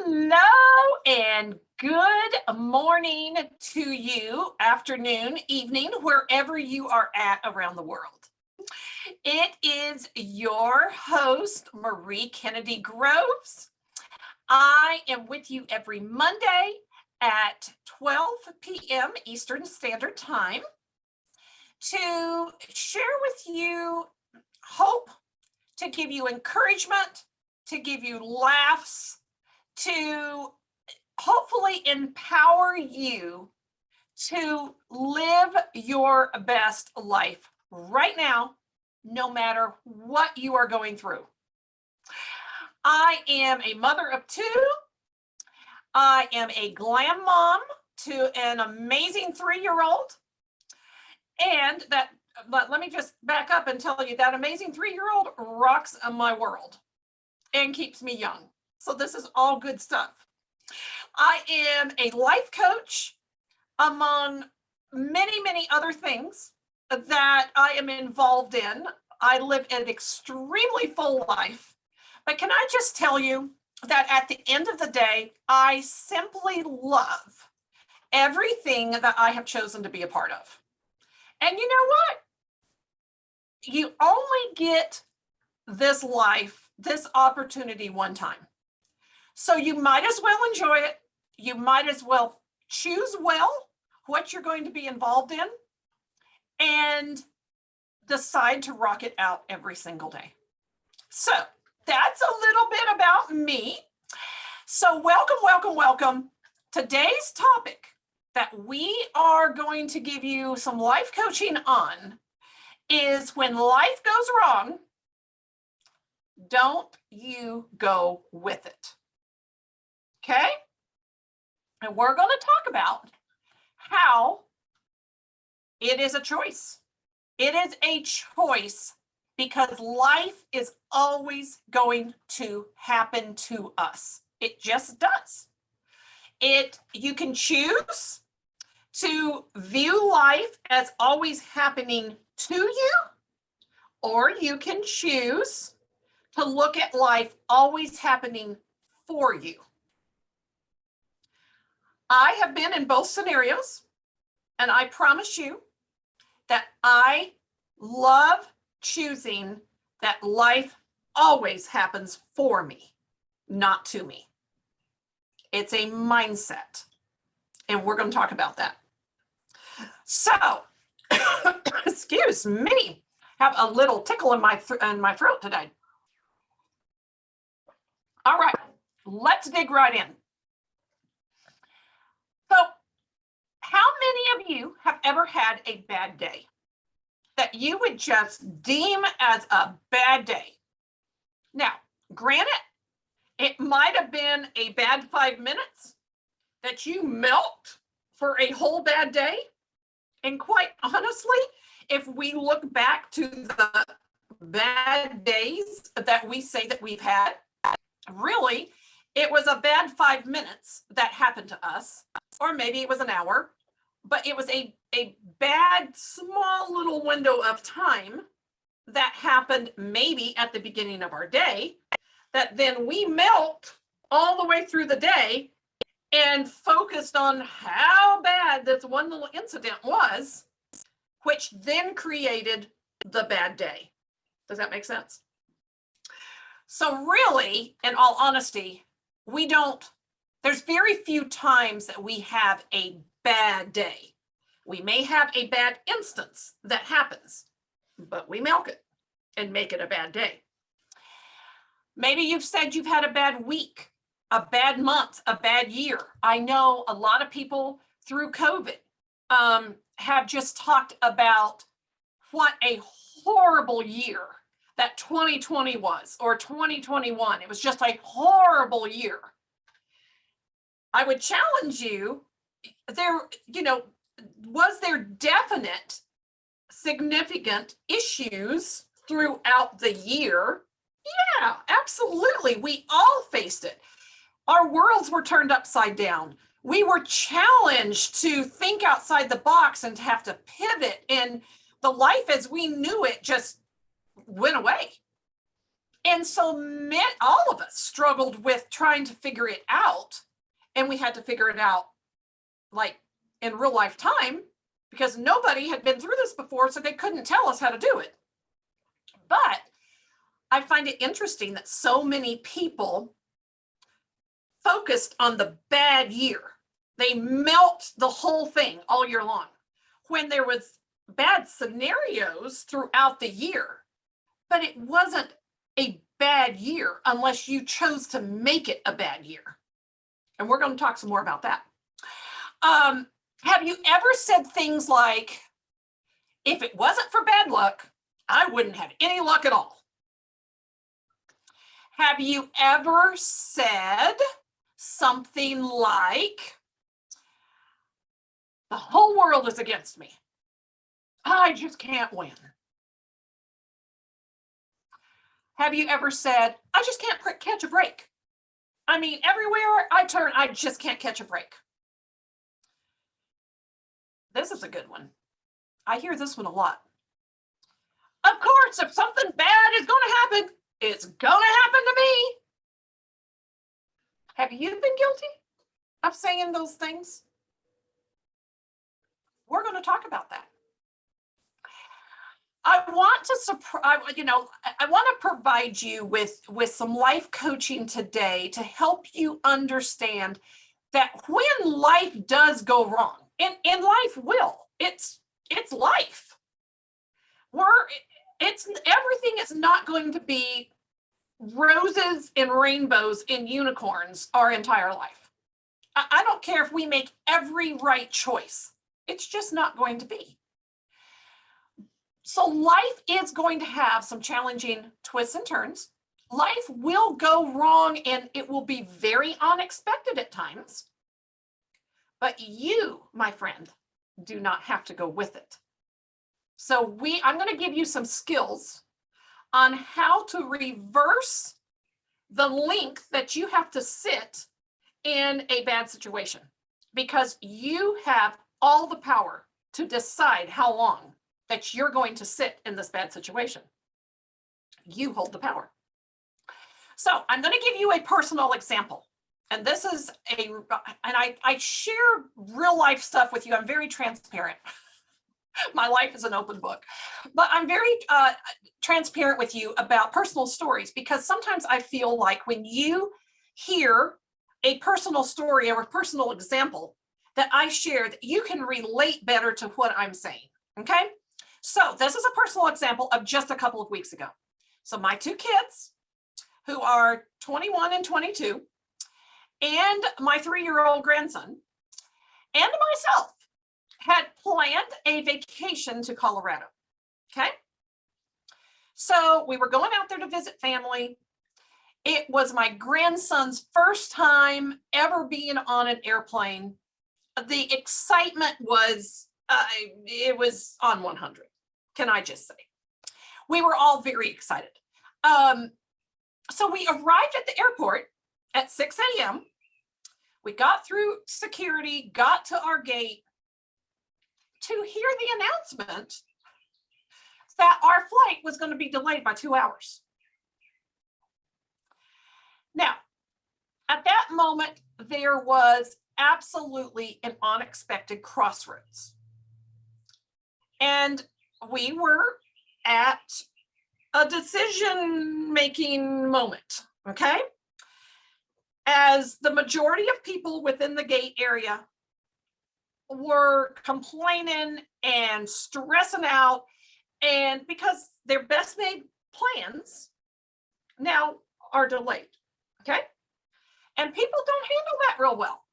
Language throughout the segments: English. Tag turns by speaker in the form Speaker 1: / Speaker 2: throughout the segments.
Speaker 1: Hello and good morning to you, afternoon, evening, wherever you are at around the world. It is your host, Marie Kennedy Groves. I am with you every Monday at 12 p.m. Eastern Standard Time to share with you hope, to give you encouragement, to give you laughs, to hopefully empower you to live your best life right now, no matter what you are going through. I am a mother of two. I am a glam mom to an amazing 3-year-old. And but let me just back up and tell you that amazing 3-year-old rocks my world and keeps me young. So this is all good stuff. I am a life coach, among many, many other things that I am involved in. I live an extremely full life, but can I just tell you that at the end of the day, I simply love everything that I have chosen to be a part of. And you know what? You only get this life, this opportunity one time. So you might as well enjoy it. You might as well choose well what you're going to be involved in and decide to rock it out every single day. So that's a little bit about me. So welcome. Today's topic that we are going to give you some life coaching on is when life goes wrong, don't you go with it. Okay? And we're going to talk about how it is a choice. It is a choice because life is always going to happen to us. It just does. You can choose to view life as always happening to you, or you can choose to look at life always happening for you. I have been in both scenarios, and I promise you that I love choosing that life always happens for me, not to me. It's a mindset, and we're going to talk about that. So, excuse me, have a little tickle in my throat today. All right, let's dig right in. So, how many of you have ever had a bad day that you would just deem as a bad day? Now, granted, it might have been a bad 5 minutes that you milked for a whole bad day. And quite honestly, if we look back to the bad days that we say that we've had, really, it was a bad 5 minutes that happened to us, or maybe it was an hour, but it was a bad, small little window of time that happened maybe at the beginning of our day, that then we milked all the way through the day and focused on how bad this one little incident was, which then created the bad day. Does that make sense? So really, in all honesty, there's very few times that we have a bad day. We may have a bad instance that happens, but we milk it and make it a bad day. Maybe you've said you've had a bad week, a bad month, a bad year. I know a lot of people through COVID have just talked about what a horrible year that 2020 was, or 2021. It was just a horrible year. I would challenge you, was there definite significant issues throughout the year? Yeah, absolutely. We all faced it. Our worlds were turned upside down. We were challenged to think outside the box and to have to pivot, and the life as we knew it just went away. And so all of us struggled with trying to figure it out. And we had to figure it out like in real life time because nobody had been through this before, so they couldn't tell us how to do it. But I find it interesting that so many people focused on the bad year. They melt the whole thing all year long when there was bad scenarios throughout the year, but it wasn't a bad year unless you chose to make it a bad year. And we're going to talk some more about that. Have you ever said things like, if it wasn't for bad luck, I wouldn't have any luck at all? Have you ever said something like, the whole world is against me. I just can't win? Have you ever said, I just can't catch a break? I mean, everywhere I turn, I just can't catch a break. This is a good one. I hear this one a lot. Of course, if something bad is going to happen, it's going to happen to me. Have you been guilty of saying those things? We're going to talk about that. I want to provide you with some life coaching today to help you understand that when life does go wrong, and life will, it's life. Everything is not going to be roses and rainbows and unicorns our entire life. I don't care if we make every right choice. It's just not going to be. So life is going to have some challenging twists and turns. Life will go wrong and it will be very unexpected at times. But you, my friend, do not have to go with it. So I'm going to give you some skills on how to reverse the length that you have to sit in a bad situation, because you have all the power to decide how long that you're going to sit in this bad situation. You hold the power. So I'm going to give you a personal example. And this is I share real life stuff with you. I'm very transparent. My life is an open book, but I'm very transparent with you about personal stories, because sometimes I feel like when you hear a personal story or a personal example that I share, that you can relate better to what I'm saying. Okay. So this is a personal example of just a couple of weeks ago. So my two kids, who are 21 and 22, and my 3-year-old grandson, and myself, had planned a vacation to Colorado. Okay. So we were going out there to visit family. It was my grandson's first time ever being on an airplane. The excitement was, it was on 100. Can I just say? We were all very excited. So we arrived at the airport at 6 a.m. We got through security, got to our gate, to hear the announcement that our flight was going to be delayed by 2 hours. Now, at that moment, there was absolutely an unexpected crossroads. And we were at a decision-making moment, okay? As the majority of people within the gate area were complaining and stressing out, and because their best made plans now are delayed, okay? And people don't handle that real well.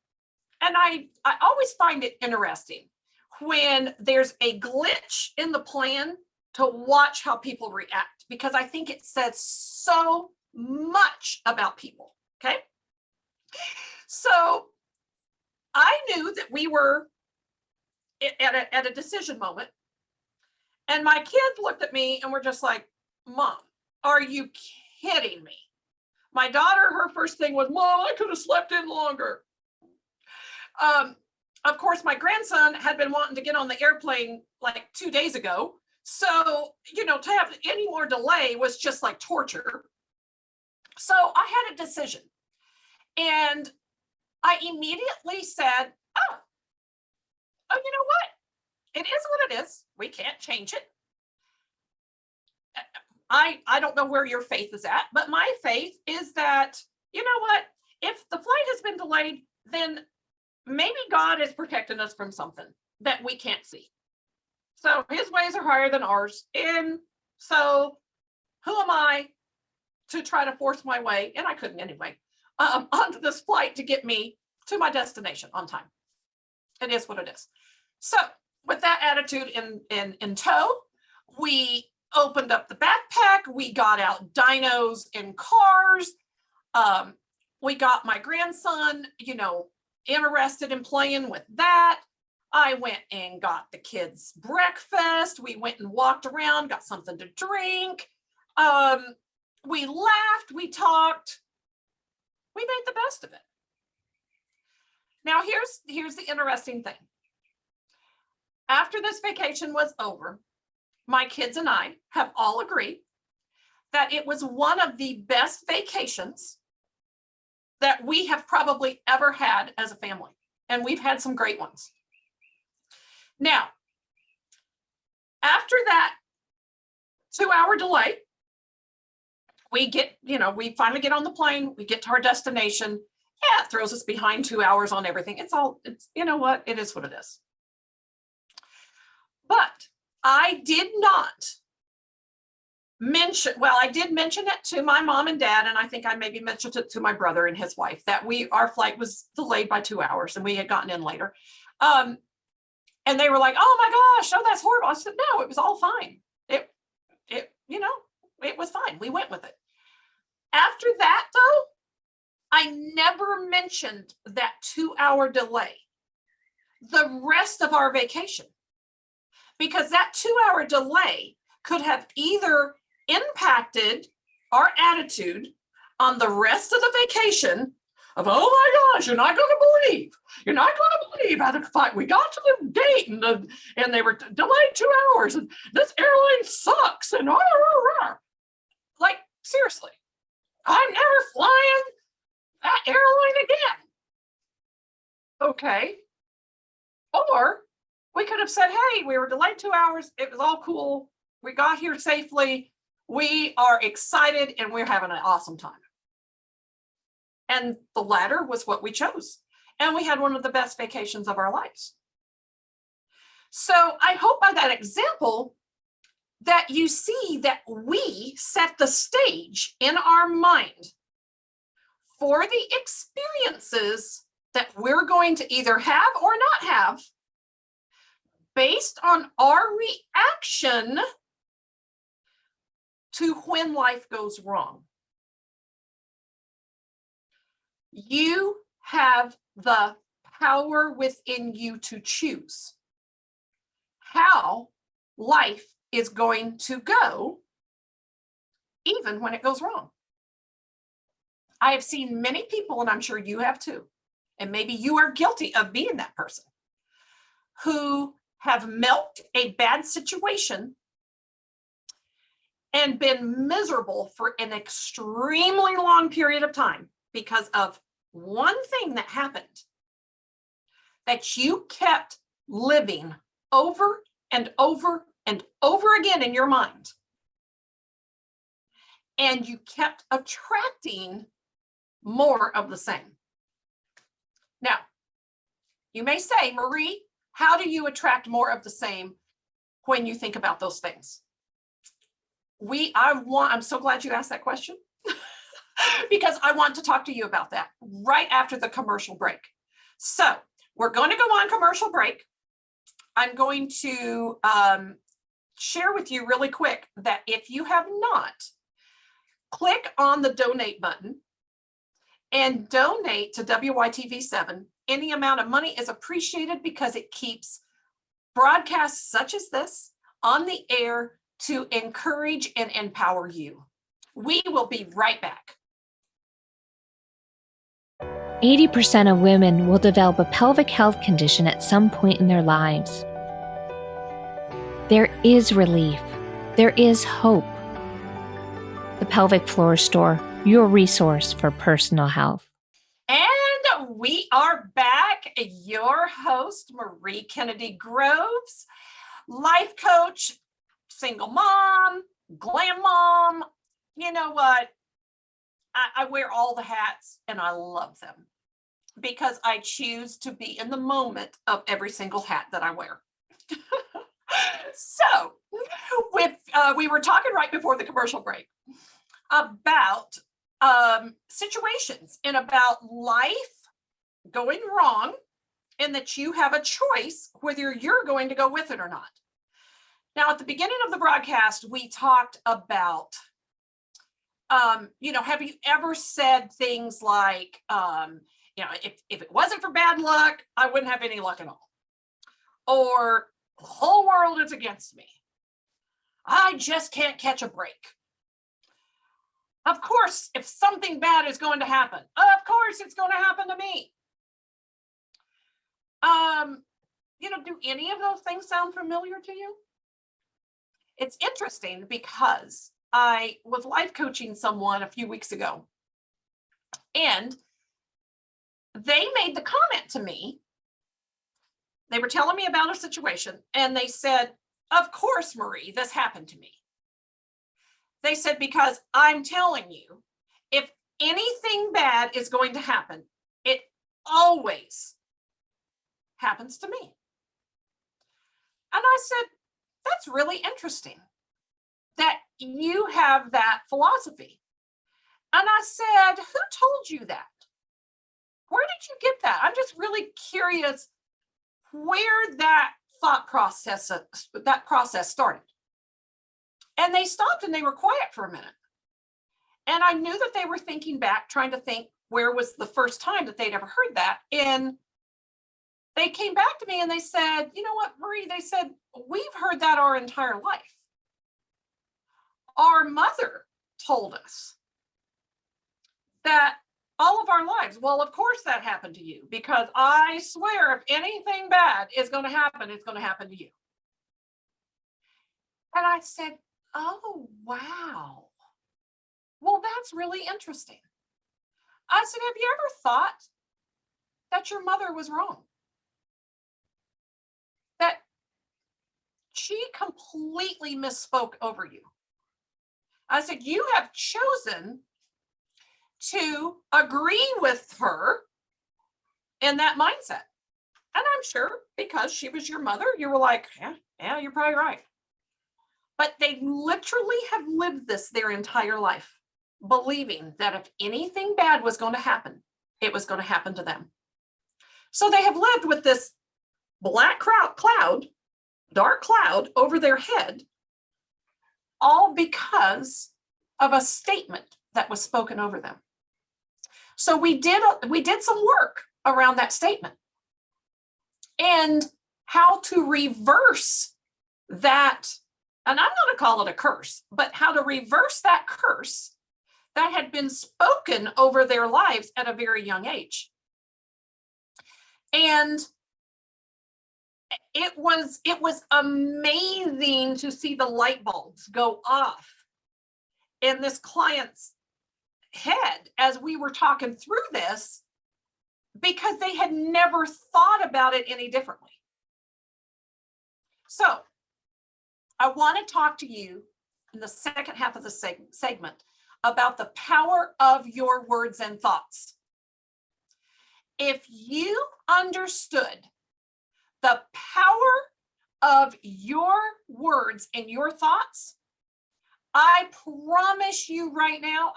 Speaker 1: And I always find it interesting when there's a glitch in the plan to watch how people react, because I think it says so much about people, okay? So I knew that we were at a decision moment, and my kids looked at me and were just like, Mom, are you kidding me? My daughter, her first thing was, Mom, I could have slept in longer. Of course, my grandson had been wanting to get on the airplane like 2 days ago. So, to have any more delay was just like torture. So I had a decision, and I immediately said, oh, you know what? It is what it is. We can't change it. I don't know where your faith is at, but my faith is that, you know what? If the flight has been delayed, then maybe God is protecting us from something that we can't see. So his ways are higher than ours. And so who am I to try to force my way, and I couldn't anyway, onto this flight to get me to my destination on time? It is what it is. So with that attitude in tow, we opened up the backpack. We got out dinos and cars. We got my grandson, interested in playing with that. I went and got the kids breakfast. We went and walked around, got something to drink. We laughed, we talked, we made the best of it. Now, here's the interesting thing. After this vacation was over, my kids and I have all agreed that it was one of the best vacations that we have probably ever had as a family. And we've had some great ones. Now, after that 2-hour delay, we finally get on the plane, we get to our destination. Yeah, it throws us behind 2 hours on everything. It's you know what? It is what it is. But I did not mention, I did mention it to my mom and dad, and I think I maybe mentioned it to my brother and his wife, that our flight was delayed by 2 hours and we had gotten in later. And they were like, oh my gosh, oh, that's horrible. I said, no, it was all fine. It was fine. We went with it. After that, though, I never mentioned that 2-hour delay the rest of our vacation, because that 2-hour delay could have either impacted our attitude on the rest of the vacation of, oh my gosh, you're not going to believe how the flight, we got to the gate and they were delayed 2 hours and this airline sucks and like, seriously, I'm never flying that airline again. Okay. Or we could have said, hey, we were delayed 2 hours. It was all cool. We got here safely. We are excited and we're having an awesome time. And the latter was what we chose. And we had one of the best vacations of our lives. So I hope by that example that you see that we set the stage in our mind for the experiences that we're going to either have or not have based on our reaction to when life goes wrong. You have the power within you to choose how life is going to go, even when it goes wrong. I have seen many people, and I'm sure you have too, and maybe you are guilty of being that person, who have milked a bad situation and been miserable for an extremely long period of time because of one thing that happened that you kept living over and over and over again in your mind. And you kept attracting more of the same. Now, you may say, Marie, how do you attract more of the same when you think about those things? I'm so glad you asked that question because I want to talk to you about that right after the commercial break. So we're going to go on commercial break. I'm going to share with you really quick that if you have not, click on the donate button and donate to WYTV7. Any amount of money is appreciated because it keeps broadcasts such as this on the air to encourage and empower you. We will be right back.
Speaker 2: 80% of women will develop a pelvic health condition at some point in their lives. There is relief. There is hope. The Pelvic Floor Store, your resource for personal health.
Speaker 1: And we are back. Your host, Marie Kennedy Groves, life coach, single mom, glam mom. You know what? I wear all the hats and I love them because I choose to be in the moment of every single hat that I wear. So we were talking right before the commercial break about situations and about life going wrong, and that you have a choice whether you're going to go with it or not. Now, at the beginning of the broadcast, we talked about, have you ever said things like, if it wasn't for bad luck, I wouldn't have any luck at all. Or the whole world is against me. I just can't catch a break. Of course, if something bad is going to happen, of course it's going to happen to me. Do any of those things sound familiar to you? It's interesting because I was life coaching someone a few weeks ago, and they made the comment to me. They were telling me about a situation, and they said, of course, Marie, this happened to me. They said, because I'm telling you, if anything bad is going to happen, it always happens to me. And I said, that's really interesting that you have that philosophy. And I said, who told you that? Where did you get that? I'm just really curious where that thought process started. And they stopped and they were quiet for a minute. And I knew that they were thinking back, trying to think where was the first time that they'd ever heard that. And they came back to me and they said, you know what, Marie, they said, we've heard that our entire life. Our mother told us that all of our lives. Well, of course that happened to you, because I swear if anything bad is going to happen, it's going to happen to you. And I said, oh, wow. Well, that's really interesting. I said, have you ever thought that your mother was wrong? That she completely misspoke over you? I said, you have chosen to agree with her in that mindset. And I'm sure because she was your mother, you were like, yeah, you're probably right. But they literally have lived this their entire life, believing that if anything bad was going to happen, it was going to happen to them. So they have lived with this black dark cloud over their head, all because of a statement that was spoken over them. So we did some work around that statement and how to reverse that. And I'm going to call it a curse, but how to reverse that curse that had been spoken over their lives at a very young age. And it was amazing to see the light bulbs go off in this client's head as we were talking through this, because they had never thought about it any differently. So I want to talk to you in the second half of the segment about the power of your words and thoughts. If you understood the power of your words and your thoughts, I promise you right now,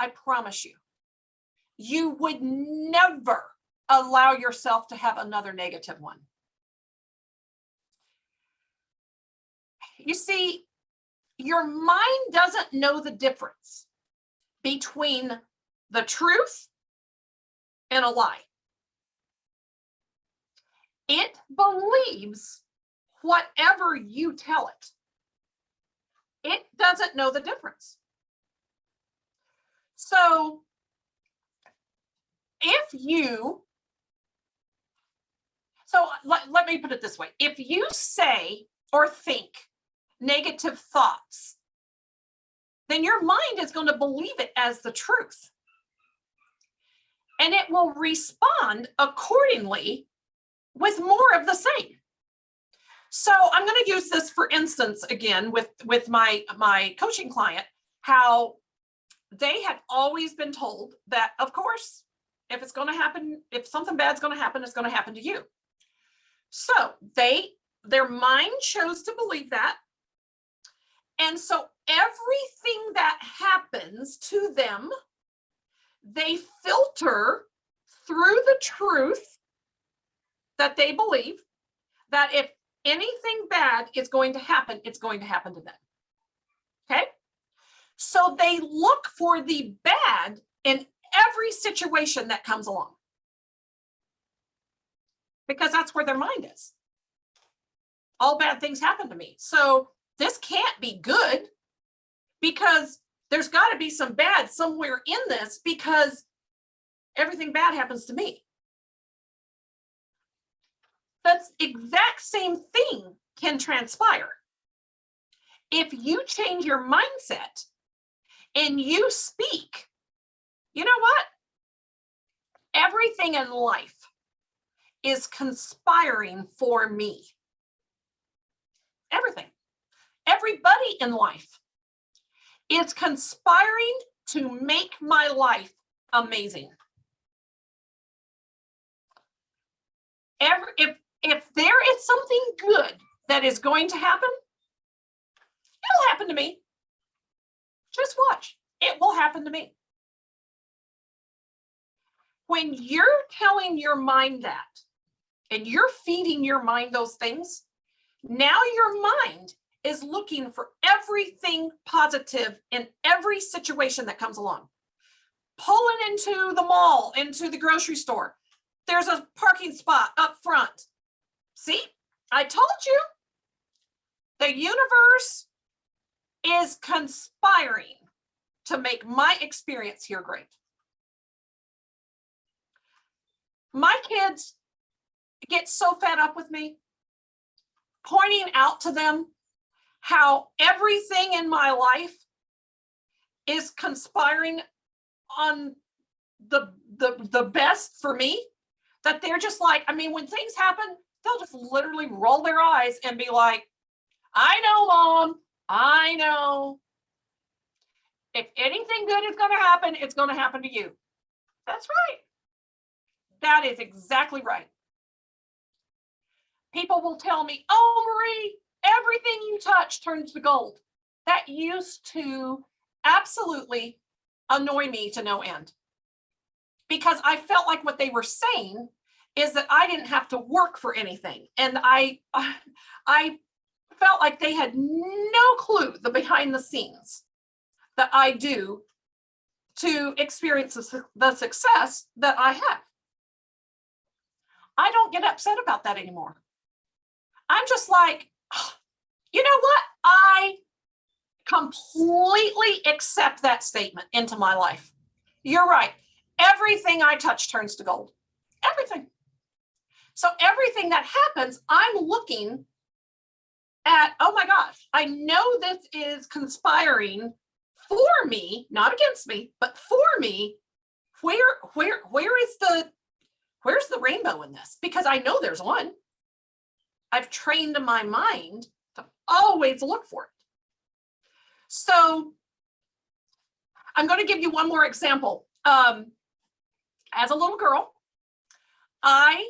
Speaker 1: you would never allow yourself to have another negative one. You see, your mind doesn't know the difference between the truth and a lie. It believes whatever you tell it. It doesn't know the difference. So let me put it this way. If you say or think negative thoughts, then your mind is going to believe it as the truth. and it will respond accordingly with more of the same. So I'm going to use this for instance again with my coaching client, how they had always been told that, of course, if it's going to happen, if something bad's going to happen, it's going to happen to you. So their mind chose to believe that. And so everything that happens to them, they filter through the truth that they believe that if anything bad is going to happen, it's going to happen to them. Okay? So they look for the bad in every situation that comes along, because that's where their mind is. All bad things happen to me. So this can't be good, because there's got to be some bad somewhere in this, because everything bad happens to me. That's exact same thing can transpire. If you change your mindset and you speak, you know what? Everything in life is conspiring for me. Everything. Everybody in life is conspiring to make my life amazing. If there is something good that is going to happen, it'll happen to me. Just watch. It will happen to me. When you're telling your mind that, and you're feeding your mind those things, now your mind is looking for everything positive in every situation that comes along. Pulling into the mall, into the grocery store. There's a parking spot up front. See, I told you, the universe is conspiring to make my experience here great. My kids get so fed up with me, pointing out to them how everything in my life is conspiring on the best for me, that they're just like, I mean, when things happen, they'll just literally roll their eyes and be like, I know, Mom, I know. If anything good is going to happen, it's going to happen to you. That's right. That is exactly right. People will tell me, oh, Marie, everything you touch turns to gold. That used to absolutely annoy me to no end, because I felt like what they were saying is that I didn't have to work for anything. And I felt like they had no clue the behind the scenes that I do to experience the success that I have. I don't get upset about that anymore. I'm just like, oh, you know what? I completely accept that statement into my life. You're right. Everything I touch turns to gold. Everything. So everything that happens, I'm looking at, oh my gosh, I know this is conspiring for me, not against me, but for me. Where's the rainbow in this? Because I know there's one. I've trained my mind to always look for it. So I'm going to give you one more example. As a little girl, I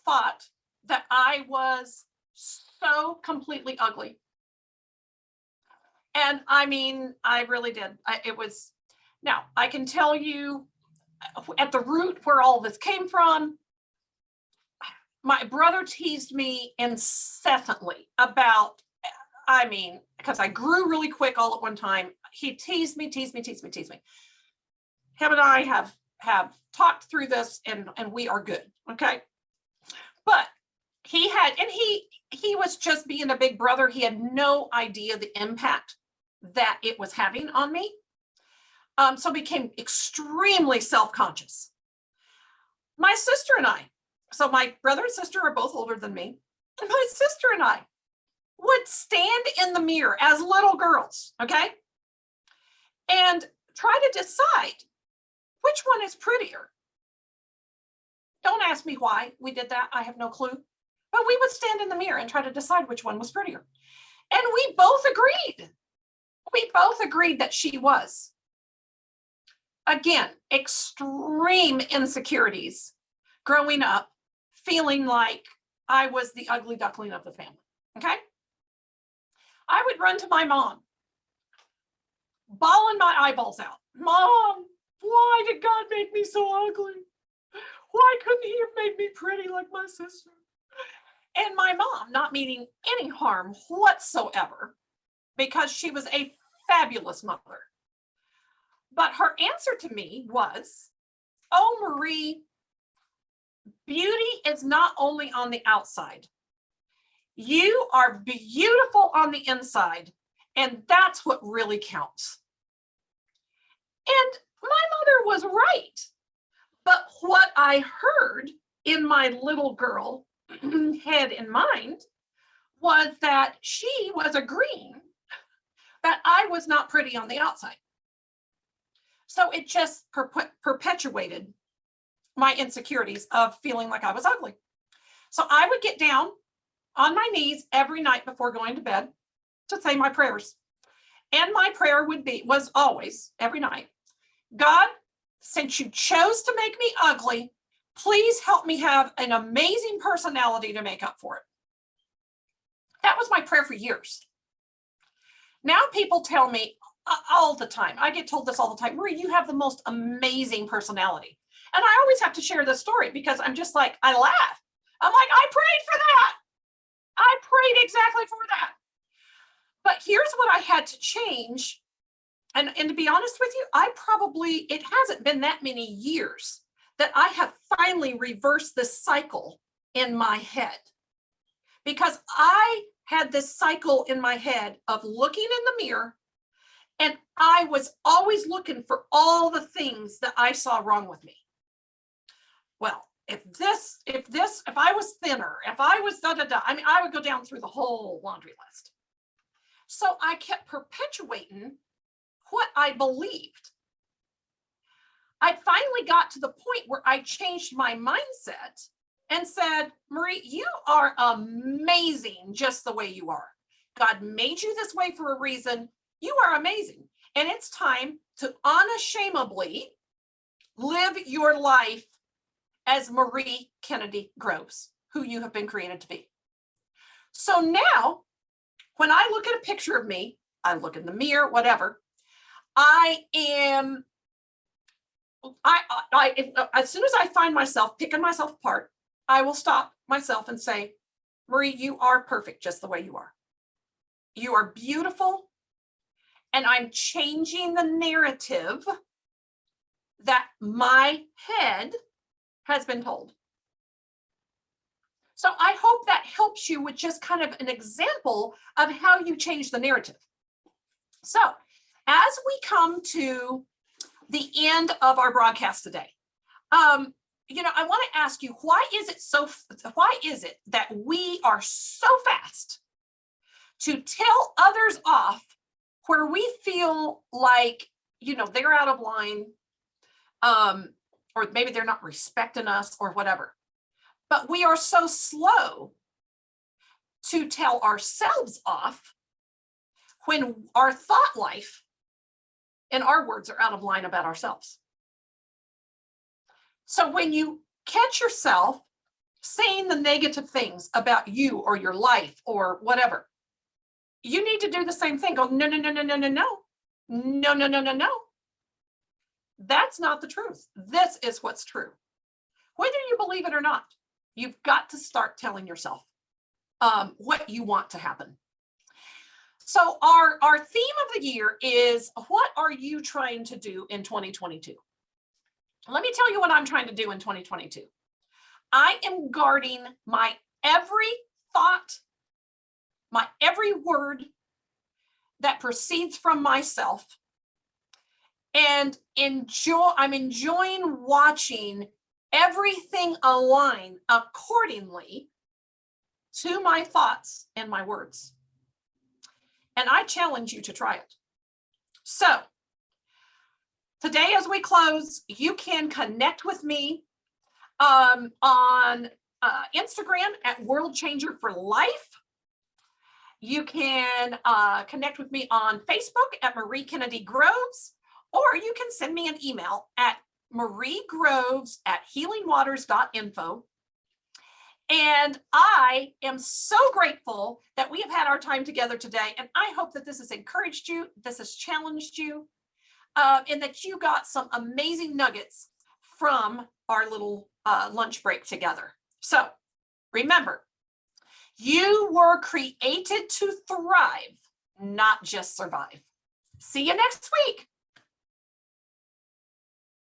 Speaker 1: thought that I was so completely ugly. And I mean, I really did. Now I can tell you at the root where all this came from. My brother teased me incessantly about, I mean, because I grew really quick all at one time. He teased me. Him and I have talked through this, and we are good. Okay. But he was just being a big brother. He had no idea the impact that it was having on me. So became extremely self-conscious. My sister and I, so my brother and sister are both older than me, and my sister and I would stand in the mirror as little girls, okay, and try to decide which one is prettier, ask me why we did that. I have no clue. But we would stand in the mirror and try to decide which one was prettier. And we both agreed. We both agreed that she was. Again, extreme insecurities growing up, feeling like I was the ugly duckling of the family. Okay. I would run to my mom, bawling my eyeballs out. Mom, why did God make me so ugly? Why couldn't he have made me pretty like my sister? And my mom, not meaning any harm whatsoever, because she was a fabulous mother. But her answer to me was, oh, Marie, beauty is not only on the outside. You are beautiful on the inside, and that's what really counts. And my mother was right. But what I heard in my little girl head and mind was that she was agreeing that I was not pretty on the outside. So it just perpetuated my insecurities of feeling like I was ugly. So I would get down on my knees every night before going to bed to say my prayers. And my prayer was always, every night, God, since you chose to make me ugly, please help me have an amazing personality to make up for it. That was my prayer for years. Now people tell me all the time, I get told this all the time, Marie, you have the most amazing personality. And I always have to share this story because I'm just like, I laugh. I'm like, I prayed for that. I prayed exactly for that. But here's what I had to change. And to be honest with you, it hasn't been that many years that I have finally reversed this cycle in my head. Because I had this cycle in my head of looking in the mirror, and I was always looking for all the things that I saw wrong with me. Well, if I was thinner, if I was I would go down through the whole laundry list. So I kept perpetuating what I believed. I finally got to the point where I changed my mindset and said, Marie, you are amazing just the way you are. God made you this way for a reason. You are amazing. And it's time to unashamedly live your life as Marie Kennedy Groves, who you have been created to be. So now, when I look at a picture of me, I look in the mirror, whatever, as soon as I find myself picking myself apart, I will stop myself and say, Marie, you are perfect just the way you are. You are beautiful. And I'm changing the narrative that my head has been told. So I hope that helps you with just kind of an example of how you change the narrative. So as we come to the end of our broadcast today, I want to ask you, why is it that we are so fast to tell others off where we feel like, they're out of line, or maybe they're not respecting us or whatever. But we are so slow to tell ourselves off when our thought life and our words are out of line about ourselves. So when you catch yourself saying the negative things about you or your life or whatever, you need to do the same thing. Go, no, no, no, no, no, no, no, no, no, no, no, no. That's not the truth. This is what's true. Whether you believe it or not, you've got to start telling yourself what you want to happen. So our theme of the year is, what are you trying to do in 2022? Let me tell you what I'm trying to do in 2022. I am guarding my every thought, my every word that proceeds from myself, and I'm enjoying watching everything align accordingly to my thoughts and my words. And I challenge you to try it. So today, as we close, you can connect with me on Instagram at World Changer for Life. You can connect with me on Facebook at Marie Kennedy Groves, or you can send me an email at mariegroves@healingwaters.info. And I am so grateful that we have had our time together today. And I hope that this has encouraged you, this has challenged you, and that you got some amazing nuggets from our little lunch break together. So remember, you were created to thrive, not just survive. See you next week.